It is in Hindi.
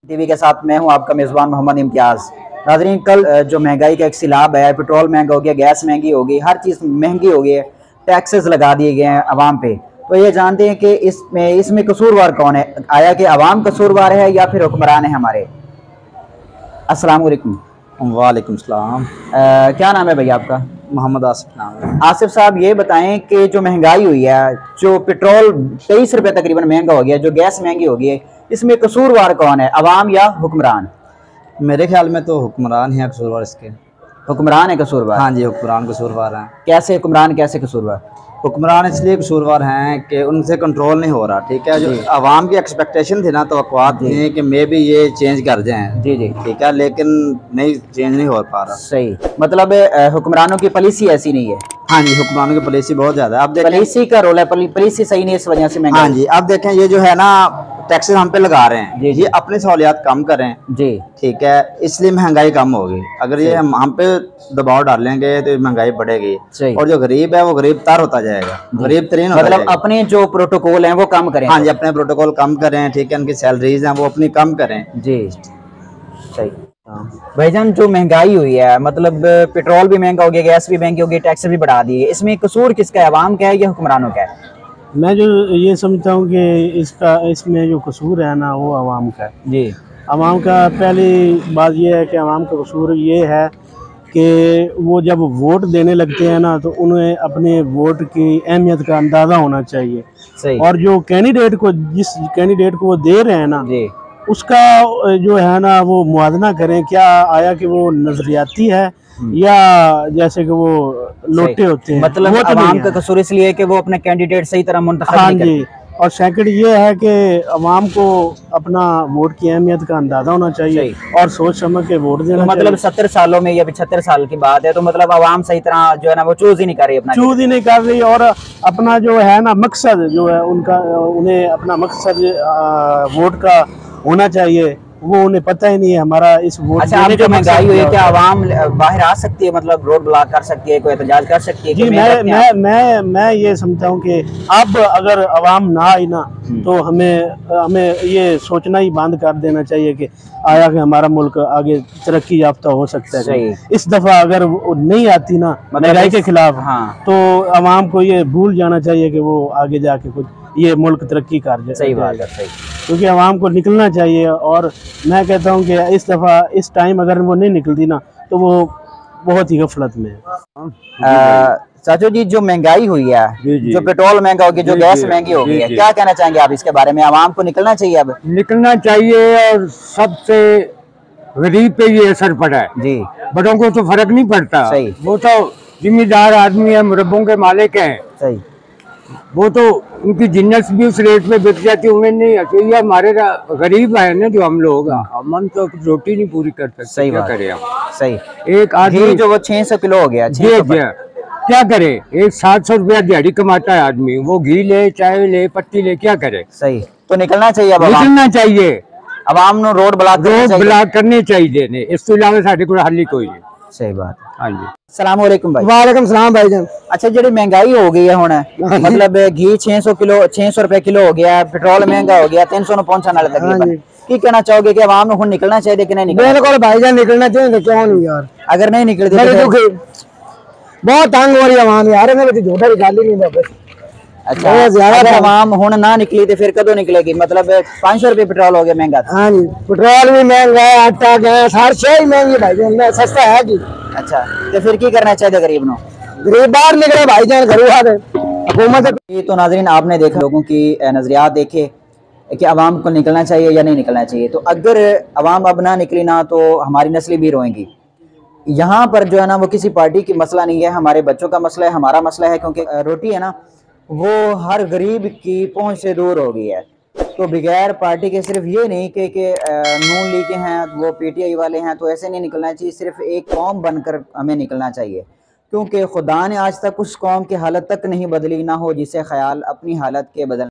टीवी के साथ मैं हूं आपका मेज़बान मोहम्मद इम्तियाज़। नाज़रीन, कल जो महंगाई का एक सैलाब है, पेट्रोल महंगा हो गया, गैस महंगी हो गई, हर चीज़ महंगी हो गई है, टैक्सेस लगा दिए गए हैं अवाम पे। तो ये जानते हैं कि इसमें कसूरवार कौन है? आया कि अवाम कसूरवार है या फिर हुक्मरान है हमारे? अस्सलाम वालेकुम। वालेकुम सलाम। क्या नाम है भैया आपका? मोहम्मद आसिफ नाम है। आसिफ साहब, ये बताएं कि जो महंगाई हुई है, जो पेट्रोल 23 रुपये तकरीबन महंगा हो गया, जो गैस महंगी हो गई है, इसमें कसूरवार कौन है, अवाम या हुक्मरान? मेरे ख्याल में तो हुक्मरान ही है कसूरवार इसके। हुक्मरान है कसूरवार? हाँ जी, हुक्मरान कसूरवार हैं। कैसे हुक्मरान, कैसे कसूरवार? हुक्मरान इसलिए कसूरवार हैं कि उनसे कंट्रोल नहीं हो रहा। ठीक है, जो आवाम की एक्सपेक्टेशन थी ना, तवक्कुआत थी कि मे बी ये चेंज कर जाएं। जी जी, ठीक है, लेकिन नहीं, चेंज नहीं हो पा रहा। सही। मतलब हुक्मरानों की पॉलिसी ऐसी नहीं है। हाँ जी, हुक्मरानों की पॉलिसी बहुत ज्यादा है। अब देखें, पॉलिसी का रोल है, पॉलिसी सही नहीं है, इस वजह से महंगाई। हाँ जी, अब देखें, ये जो है ना टैक्सेस हम पे लगा रहे हैं, ये अपनी सहूलियात कम करें। जी, ठीक है, इसलिए महंगाई कम होगी। अगर ये हम पे दबाव डालेंगे तो महंगाई बढ़ेगी और जो गरीब है वो गरीब तर होता जाएगा, गरीब तरीन होता मतलब जाएगा। अपने जो प्रोटोकॉल हैं वो कम करें। हाँ जी, अपने प्रोटोकॉल कम करें। ठीक है, उनकी सैलरीज हैं वो अपनी कम करें। जी, सही। भाईजान, जो महंगाई हुई है, मतलब पेट्रोल भी महंगा हो गया, गैस भी महंगी हो गई, टैक्स भी बढ़ा दिए, इसमें कसूर किसका है, अवाम का है या हुक्मरानों का है? मैं जो ये समझता हूँ कि इसमें जो कसूर है ना, वो आवाम का है। जी, आवाम का पहली बात ये है कि आवाम का कसूर ये है कि वो जब वोट देने लगते हैं ना, तो उन्हें अपने वोट की अहमियत का अंदाज़ा होना चाहिए। सही। और जो कैंडिडेट को, जिस कैंडिडेट को वो दे रहे हैं ना, जी, उसका जो है ना वो मुआवजा करें, क्या आया कि वो नजरियाती है या जैसे कि वो लोटे होते हैं। मतलब अवाम का कसूर इसलिए कि वो अपने कैंडिडेट सही तरह मुंतखब नहीं करते। हाँ जी, और सेकंड ये है कि अवाम को अपना वोट की अहमियत का अंदाजा होना चाहिए और सोच समझ के वोट देना। तो मतलब 70 सालों में या 75 साल की बात है, तो मतलब अवाम सही तरह जो है ना वो चूज ही नहीं कर रही, अपना चूज ही नहीं कर रही। और अपना जो है ना मकसद जो है उनका, उन्हें अपना मकसद वोट का होना चाहिए, वो उन्हें पता ही नहीं है हमारा इस वोट। अच्छा, अभी जो महंगाई हुई है, क्या आवाम बाहर आ सकती है, मतलब रोड ब्लॉक कर सकती है, कोई एहतजाज कर सकती है? जी, मैं ये समझता हूँ कि अब अगर आवाम ना आई ना, तो हमें ये सोचना ही बंद कर देना चाहिए कि आया कि हमारा मुल्क आगे तरक्की याफ्ता हो सकता है। इस दफा अगर वो नहीं आती ना महंगाई के खिलाफ, हाँ, तो आवाम को ये भूल जाना चाहिए कि वो आगे जाके कुछ ये मुल्क तरक्की कर जाए। सही बात है, सही। क्योंकि आवाम को निकलना चाहिए। और मैं कहता हूँ कि इस दफ़ा इस टाइम अगर वो नहीं निकलती ना, तो वो बहुत ही गफलत में है। चाचू जी, जो महंगाई हुई है, जो पेट्रोल महंगा हो गया, जो गैस महंगी हो गई है, क्या कहना चाहेंगे आप इसके बारे में? आवाम को निकलना चाहिए, अब निकलना चाहिए। और सबसे गरीब पे ये असर पड़ा है जी, बड़ों को तो फर्क नहीं पड़ता। सही। वो तो जिम्मेदार आदमी है, मुरब्बों के मालिक हैं। सही। वो तो उनकी जिन्नत भी उस रेट में बिक जाती, उन्हें नहीं आती। ये हमारे गरीब है ना, जो हम लोग, हम तो रोटी नहीं पूरी कर सकते। सही, क्या करें हम? सही। एक आदमी जो वो 600 किलो हो गया, क्या करे? एक 700 रुपया दिहाड़ी कमाता है आदमी, वो घी ले, चाय ले, पत्ती ले, क्या करे? सही। तो निकलना चाहिए, निकलना चाहिए। अवाम नो रोड ब्लॉक करने चाहिए। इस तो इलावा साढ़े को हल ही कोई नहीं। सही बात। हाँ जी। अस्सलाम वालेकुम भाई। वालेकुम सलाम भाईजान। अच्छा, जी महंगाई हो गई है हुण, मतलब घी 600 रुपए किलो हो गया, पेट्रोल महंगा हो गया, 300 पहुंचने वाला तकरीबन। की कहना चाहोगे कि आवाम को निकलना चाहिए कि नहीं निकलना? बिल्कुल भाईजान, निकलना चाहिए। क्यों नहीं यार, अगर नहीं निकलती बहुत तंग हो रही है आवाम यार, झूठा भी गाली नहीं है। अच्छा, अगर आवाम हुण ना निकली तो फिर कदों निकलेगी? मतलब 500 रुपए पेट्रोल हो गया महंगा। हाँ जी, पेट्रोल भी महंगा है, आटा गैस हर चीज महंगी भाईजान, सस्ता है जी। अच्छा, तो फिर की करना चाहिए गरीब नो? गरीब बाहर निकले भाईजान, हुकूमत। ये तो नाजरीन, आपने देखा, लोगों की नजरियात देखे कि आवाम को निकलना चाहिए या नहीं निकलना चाहिए। तो अगर आवाम अब ना निकली ना, तो हमारी नस्लें भी रोएंगी। यहाँ पर जो है ना वो किसी पार्टी की मसला नहीं है, हमारे बच्चों का मसला है, हमारा मसला है। क्योंकि रोटी है ना, वो हर गरीब की पहुंच से दूर हो गई है। तो बगैर पार्टी के, सिर्फ ये नहीं कि नून लीग के हैं, वो पीटीआई वाले हैं, तो ऐसे नहीं निकलना चाहिए। सिर्फ एक कौम बनकर हमें निकलना चाहिए, क्योंकि खुदा ने आज तक उस कौम की हालत तक नहीं बदली, ना हो जिसे ख्याल अपनी हालत के बदल